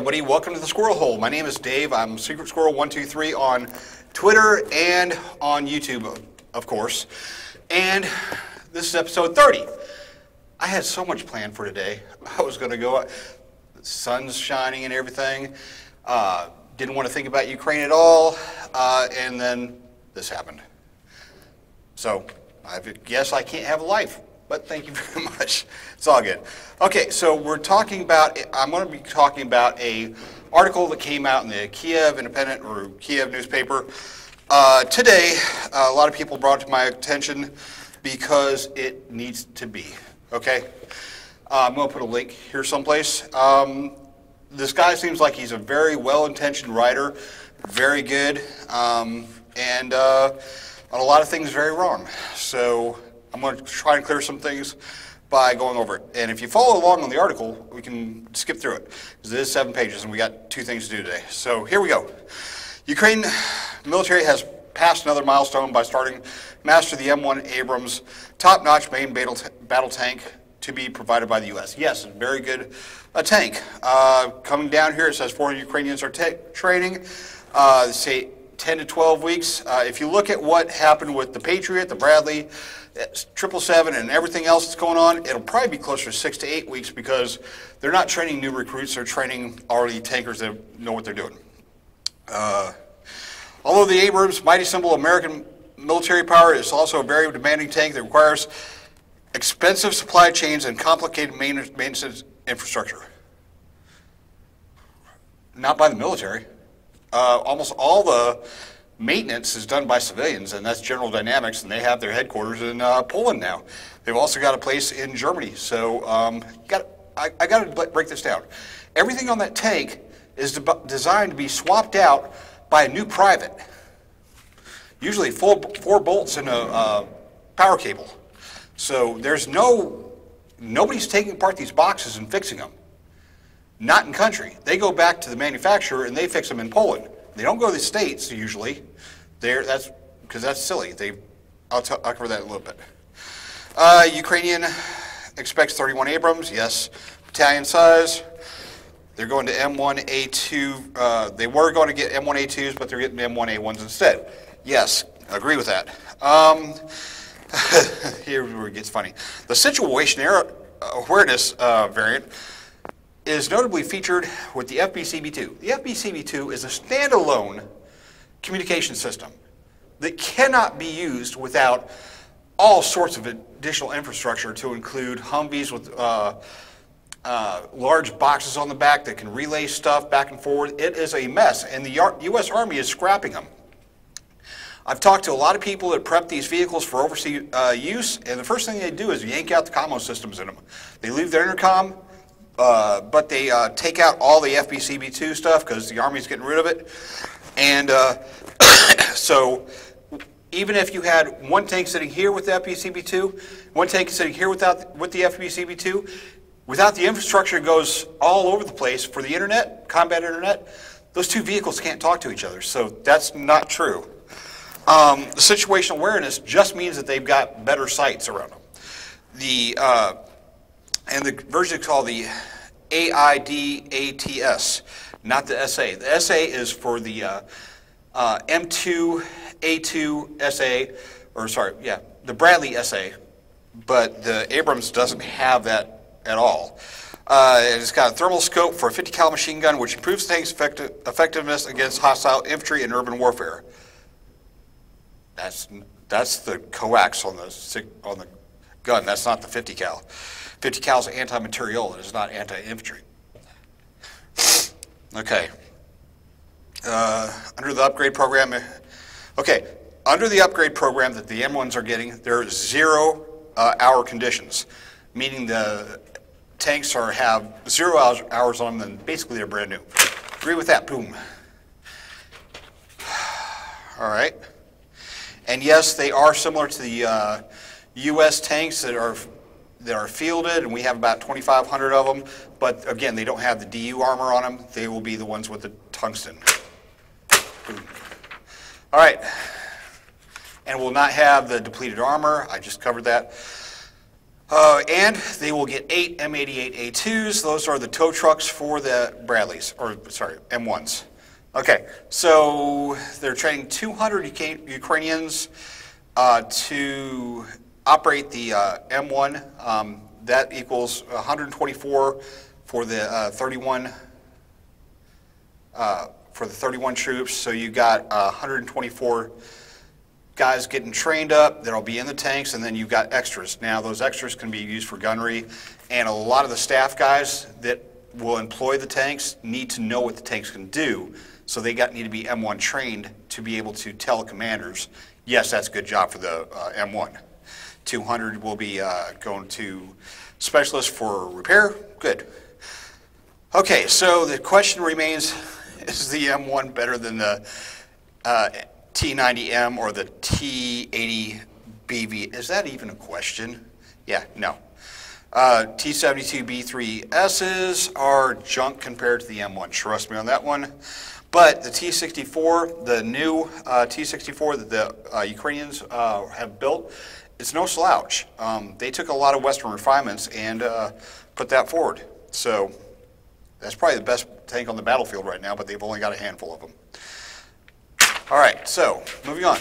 everybody, welcome to the Squirrel Hole. My name is Dave. I'm Secret Squirrel 123 on Twitter and on YouTube, of course. And this is episode 30. I had so much planned for today. I was going to go out, the sun's shining and everything. Didn't want to think about Ukraine at all, and then this happened. So I guess I can't have a life. But thank you very much. It's all good. Okay, so I'm going to be talking about an article that came out in the Kyiv Independent or Kyiv newspaper today. A lot of people brought it to my attention because it needs to be. Okay, I'm going to put a link here someplace. This guy seems like he's a very well-intentioned writer, very good, and on a lot of things very wrong. So I'm going to try and clear some things by going over it. And if you follow along on the article, we can skip through it, because it is 7 pages and we got 2 things to do today. So here we go. Ukraine military has passed another milestone by starting master the M1 Abrams top-notch main battle tank to be provided by the U.S. Yes, it's very good tank. Coming down here, it says 400 Ukrainians are training. Say 10 to 12 weeks. If you look at what happened with the Patriot, the Bradley, 777 and everything else that's going on, it'll probably be closer to 6 to 8 weeks because they're not training new recruits, they're training already tankers that know what they're doing. Although the Abrams, mighty symbol of American military power, is also a very demanding tank that requires expensive supply chains and complicated maintenance infrastructure. Not by the military. Almost all the maintenance is done by civilians, and that's General Dynamics, and they have their headquarters in Poland now. They've also got a place in Germany. So I got to break this down. Everything on that tank is designed to be swapped out by a new private. Usually 4 bolts and a power cable. So there's nobody's taking apart these boxes and fixing them. Not in country. They go back to the manufacturer and they fix them in Poland. They don't go to the States usually. That's because that's silly. I'll cover that in a little bit. Ukrainian expects 31 Abrams. Yes, battalion size. They're going to M1A2. They were going to get M1A2s, but they're getting M1A1s instead. Yes, I agree with that. Here where it gets funny. The situation awareness variant is notably featured with the FBCB2. The FBCB2 is a standalone communication system that cannot be used without all sorts of additional infrastructure, to include Humvees with large boxes on the back that can relay stuff back and forward. It is a mess, and the U.S. Army is scrapping them. I've talked to a lot of people that prep these vehicles for overseas use, and the first thing they do is yank out the commo systems in them. They leave their intercom, but they take out all the FBCB2 stuff because the Army's getting rid of it. And so even if you had one tank sitting here with the FBCB2, one tank sitting here with the FBCB2, without the infrastructure that goes all over the place for the internet, combat internet, those 2 vehicles can't talk to each other. So that's not true. The situational awareness just means that they've got better sights around them. And the version is called the AIDATS, not the SA. The SA is for the M2A2 SA, or sorry, yeah, the Bradley SA, but the Abrams doesn't have that at all. It's got a thermal scope for a 50 cal machine gun, which improves the tank's effectiveness against hostile infantry and urban warfare. That's the coax on the gun. That's not the 50 cal. 50 cal is anti-material. It is not anti-infantry. Okay. Under the upgrade program, under the upgrade program that the M1s are getting, there are 0 hour conditions, meaning the tanks have 0 hours on them, and basically they're brand new. Agree with that? Boom. All right. And yes, they are similar to the U.S. tanks that are fielded, and we have about 2,500 of them. But again, they don't have the DU armor on them. They will be the ones with the tungsten. Boom. All right. And will not have the depleted armor. I just covered that. And they will get 8 M88A2s. Those are the tow trucks for the Bradleys, or sorry, M1s. Okay, so they're training 200 Ukrainians to operate the M1. That equals 124 for the 31 troops. So you got 124 guys getting trained up that'll be in the tanks, and then you've got extras. Now those extras can be used for gunnery, and a lot of the staff guys that will employ the tanks need to know what the tanks can do, so they need to be M1 trained to be able to tell commanders, yes, that's a good job for the M1. 200 will be going to specialists for repair. Good. Okay, so the question remains, is the M1 better than the T90M or the T80BV? Is that even a question? Yeah, no. T72B3Ss are junk compared to the M1. Trust me on that one. But the T64, the new T64 that the Ukrainians have built, it's no slouch. They took a lot of Western refinements and put that forward. So that's probably the best tank on the battlefield right now, but they've only got a handful of them. All right, so moving on.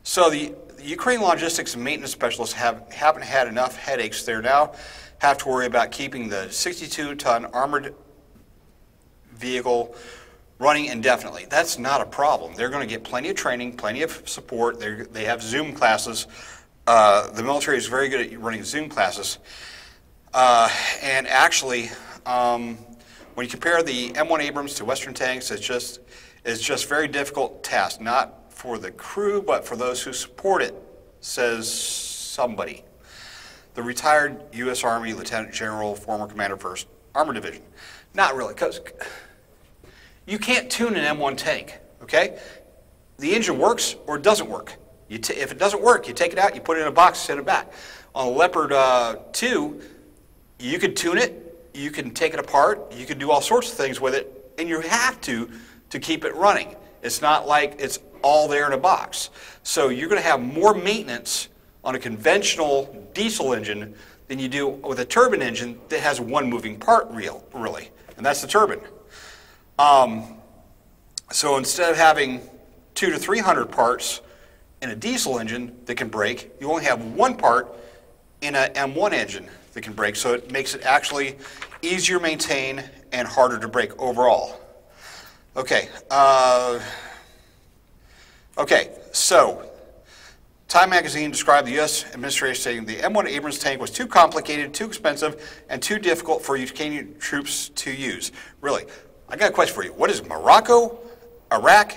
So the Ukraine logistics and maintenance specialists haven't had enough headaches. They now have to worry about keeping the 62-ton armored vehicle running indefinitely. That's not a problem. They're going to get plenty of training, plenty of support. They have Zoom classes. The military is very good at running Zoom classes. And actually, when you compare the M1 Abrams to Western tanks, it's just very difficult task, not for the crew, but for those who support it, says somebody. The retired U.S. Army Lieutenant General, former commander 1st Armored Division. Not really, because you can't tune an M1 tank, okay? The engine works or it doesn't work. If it doesn't work, you take it out, you put it in a box, send it back. On a Leopard 2, you can tune it, you can take it apart, you can do all sorts of things with it, and you have to keep it running. It's not like it's all there in a box. So you're going to have more maintenance on a conventional diesel engine than you do with a turbine engine that has one moving part really, and that's the turbine. So instead of having 200 to 300 parts in a diesel engine that can break, you only have one part in an M1 engine that can break, so it makes it actually easier to maintain and harder to break overall. Okay, so Time magazine described the U.S. administration saying the M1 Abrams tank was too complicated, too expensive, and too difficult for Ukrainian troops to use. Really, I got a question for you. What does Morocco, Iraq,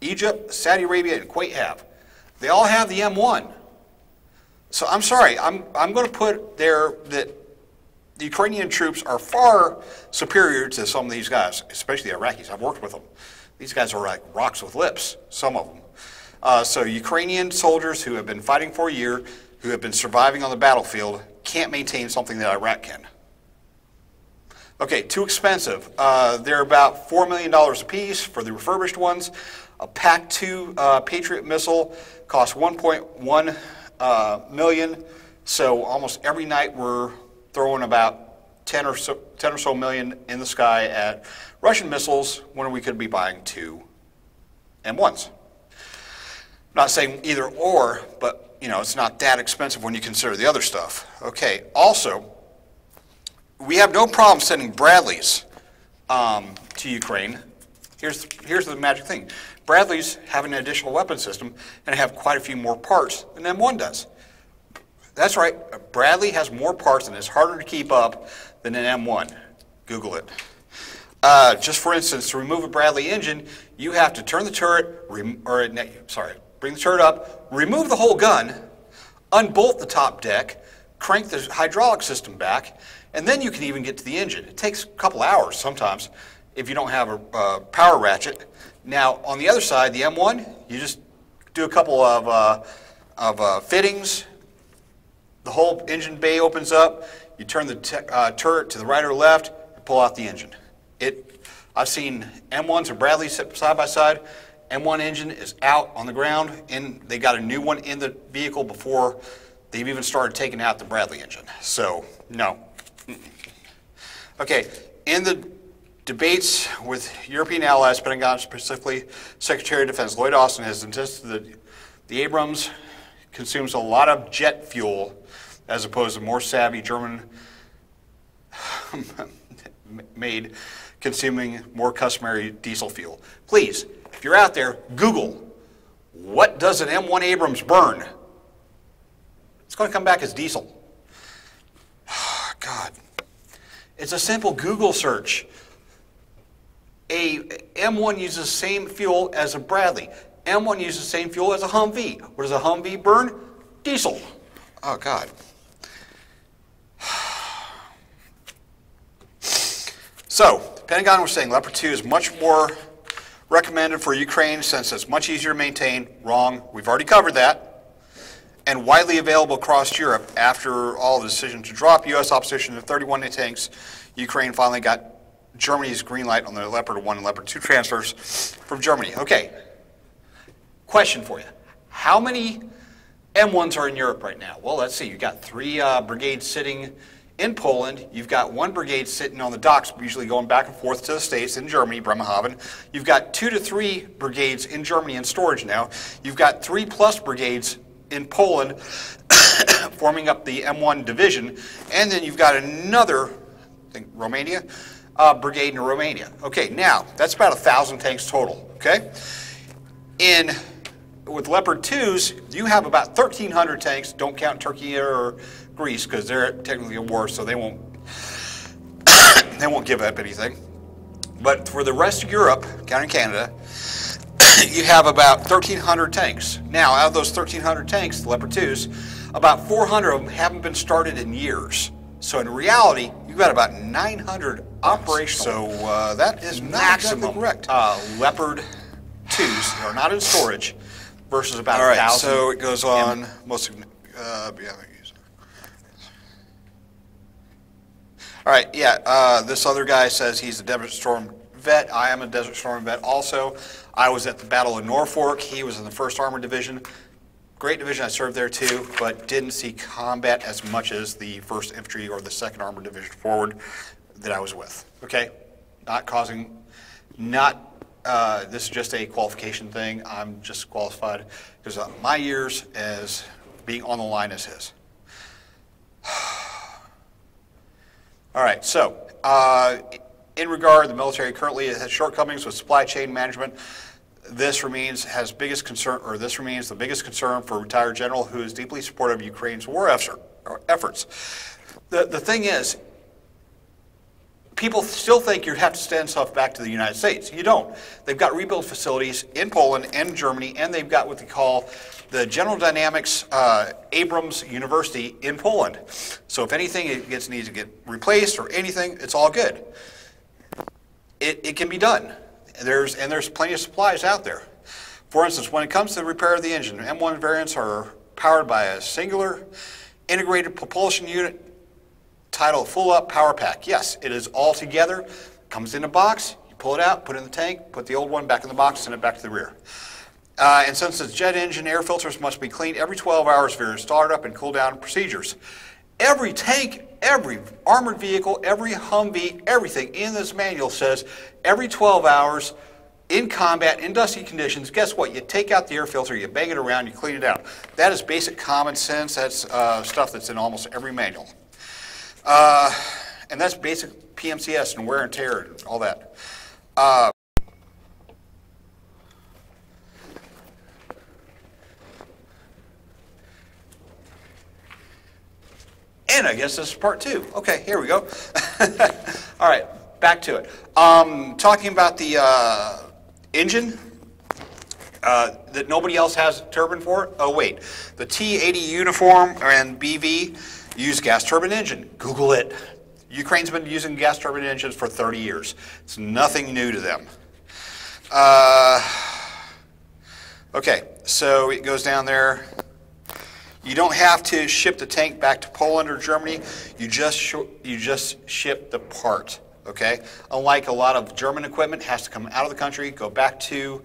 Egypt, Saudi Arabia, and Kuwait have? They all have the M1. So I'm sorry, I'm going to put there that the Ukrainian troops are far superior to some of these guys, especially the Iraqis. I've worked with them. These guys are like rocks with lips, some of them. So Ukrainian soldiers who have been fighting for a year, who have been surviving on the battlefield, can't maintain something that Iraq can. Okay, too expensive. They're about $4 million a piece for the refurbished ones. A PAC-2 Patriot missile costs $1.1 million. So almost every night we're throwing about 10 or so million in the sky at Russian missiles when we could be buying 2 M1s. Not saying either or, but you know, it's not that expensive when you consider the other stuff. Okay, also, we have no problem sending Bradleys to Ukraine. Here's the magic thing. Bradleys have an additional weapon system and have quite a few more parts than M1 does. That's right, Bradley has more parts and is harder to keep up than an M1. Google it. Just for instance, to remove a Bradley engine, you have to turn the turret, bring the turret up, remove the whole gun, unbolt the top deck, crank the hydraulic system back, and then you can even get to the engine. It takes a couple hours sometimes if you don't have a power ratchet. Now, on the other side, the M1, you just do a couple of fittings, the whole engine bay opens up, you turn the turret to the right or left, and pull out the engine. I've seen M1s and Bradleys side by side, M1 engine is out on the ground, and they got a new one in the vehicle before they've even started taking out the Bradley engine. So, no. Okay, in the debates with European allies, Pentagon, specifically Secretary of Defense Lloyd Austin, has insisted that the Abrams consumes a lot of jet fuel as opposed to more savvy German made consuming more customary diesel fuel. Please, if you're out there, Google, what does an M1 Abrams burn? It's going to come back as diesel. God. It's a simple Google search. A M1 uses the same fuel as a Bradley. M1 uses the same fuel as a Humvee. What does a Humvee burn? Diesel. Oh, God. So, the Pentagon was saying Leopard 2 is much more recommended for Ukraine since it's much easier to maintain. Wrong. We've already covered that. And widely available across Europe. After all the decision to drop U.S. opposition to 31 tanks, Ukraine finally got Germany's green light on the Leopard 1 and Leopard 2 transfers from Germany. Okay. Question for you. How many M1s are in Europe right now? Well, let's see. You've got 3 brigades sitting in Poland. You've got 1 brigade sitting on the docks, usually going back and forth to the States in Germany, Bremerhaven. You've got 2 to 3 brigades in Germany in storage now. You've got 3+ brigades in Poland forming up the M1 division. And then you've got another, I think, Romania, brigade in Romania. Okay, now, that's about 1,000 tanks total, okay? With Leopard 2s, you have about 1,300 tanks. Don't count Turkey or Greece because they're technically at war, so they won't they won't give up anything. But for the rest of Europe, counting Canada, you have about 1,300 tanks. Now, out of those 1,300 tanks, the Leopard 2s, about 400 of them haven't been started in years. So in reality, you've got about 900 operational. So that is maximum correct. Leopard 2s are not in storage versus about 1,000. All right, so it goes on. All right, yeah, this other guy says he's a Desert Storm vet. I am a Desert Storm vet also. I was at the Battle of Norfolk. He was in the 1st Armored Division. Great division, I served there too, but didn't see combat as much as the 1st Infantry or the 2nd Armored Division forward that I was with. Okay, this is just a qualification thing. I'm just qualified because my years as being on the line as his. All right, so in regard, the military currently has shortcomings with supply chain management. This remains the biggest concern for a retired general who is deeply supportive of Ukraine's war efforts. The thing is, people still think you have to send stuff back to the United States. You don't. They've got rebuild facilities in Poland and Germany, and they've got what they call the General Dynamics Abrams University in Poland. So if anything needs to get replaced or anything, it's all good. It can be done. There's plenty of supplies out there. For instance, when it comes to the repair of the engine, M1 variants are powered by a singular integrated propulsion unit titled Full Up Power Pack. Yes, it is all together, comes in a box, you pull it out, put it in the tank, put the old one back in the box, send it back to the rear. And since it's jet engine, air filters must be cleaned every 12 hours for startup and cool down procedures. Every tank, every armored vehicle, every Humvee, everything in this manual says every 12 hours in combat, in dusty conditions, guess what? You take out the air filter, you bang it around, you clean it out. That is basic common sense. That's stuff that's in almost every manual. And that's basic PMCS and wear and tear and all that. And I guess this is part 2. Okay, here we go. All right, back to it. Talking about the engine that nobody else has a turbine for. Oh wait, the T-80 uniform and BV use gas turbine engine. Google it. Ukraine's been using gas turbine engines for 30 years. It's nothing new to them. Okay, so it goes down there. You don't have to ship the tank back to Poland or Germany. You just ship the part, okay? Unlike a lot of German equipment, has to come out of the country, go back to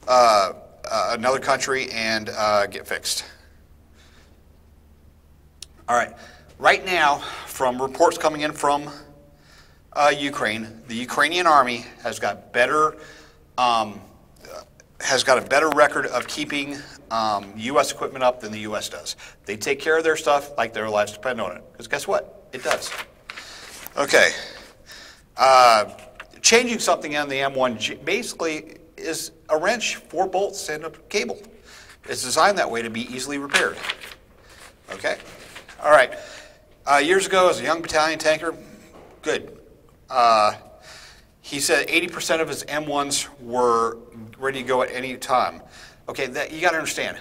another country and get fixed. All right. Right now, from reports coming in from Ukraine, the Ukrainian army has got a better record of keeping U.S. equipment up than the U.S. does. They take care of their stuff like their lives depend on it. Because guess what? It does. Okay. Changing something on the M1 basically is a wrench, 4 bolts, and a cable. It's designed that way to be easily repaired. Okay? All right. Years ago, as a young battalion tanker, good. He said 80% of his M1s were ready to go at any time. Okay, you got to understand.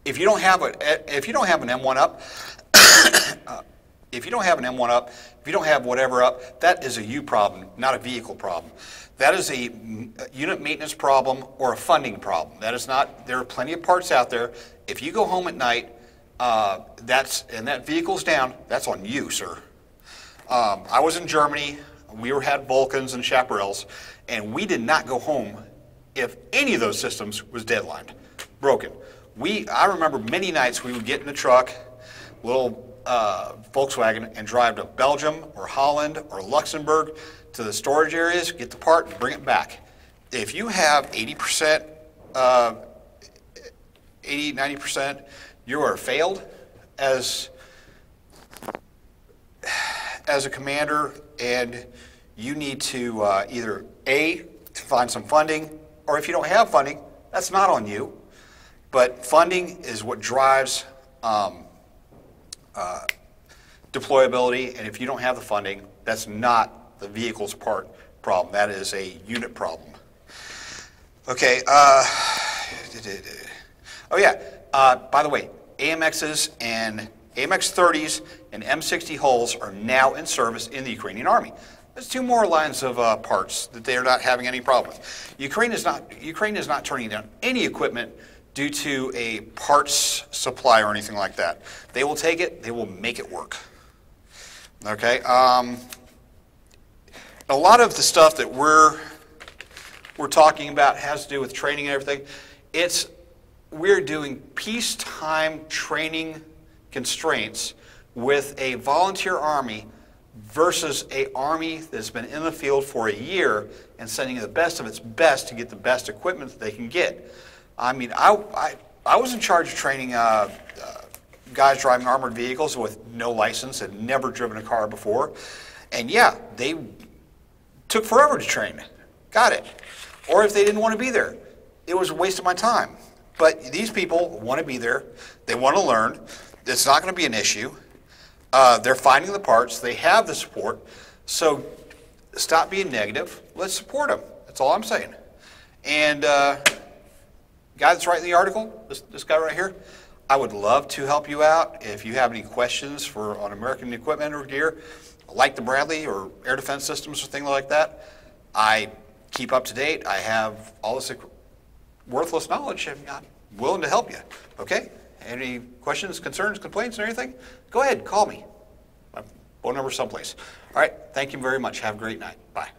If you don't have an M1 up, if you don't have an M1 up, if you don't have whatever up, that is a you problem, not a vehicle problem. That is a unit maintenance problem or a funding problem. That is not. There are plenty of parts out there. If you go home at night, and that vehicle's down, that's on you, sir. I was in Germany. We had Vulcans and chaparrals, and we did not go home if any of those systems was deadlined, broken. I remember many nights we would get in a truck, little Volkswagen, and drive to Belgium or Holland or Luxembourg to the storage areas, get the part, and bring it back. If you have 80%, 80, 90%, you are failed as a commander, and you need to either to find some funding, or if you don't have funding, that's not on you. But funding is what drives deployability, and if you don't have the funding, that's not the vehicle's problem. That is a unit problem. Okay. Oh yeah. By the way, AMXs and AMX-30s and M60 hulls are now in service in the Ukrainian Army. There's 2 more lines of parts that they are not having any problem with. Ukraine is not turning down any equipment due to a parts supply or anything like that. They will take it. They will make it work. Okay. A lot of the stuff that we're talking about has to do with training and everything. We're doing peacetime training constraints with a volunteer army versus an army that's been in the field for a year and sending the best of its best to get the best equipment that they can get. I mean, I was in charge of training guys driving armored vehicles with no license and never driven a car before. And yeah, they took forever to train. Got it. Or if they didn't want to be there, it was a waste of my time. But these people want to be there. They want to learn. It's not going to be an issue. They're finding the parts. They have the support. So stop being negative. Let's support them. That's all I'm saying. And guy that's writing the article, this guy right here, I would love to help you out. If you have any questions on American equipment or gear, like the Bradley or air defense systems or things like that, I keep up to date. I have all this worthless knowledge, and I'm willing to help you. Okay? Any questions, concerns, complaints, or anything? Go ahead, call me. My phone number's someplace. All right, thank you very much. Have a great night. Bye.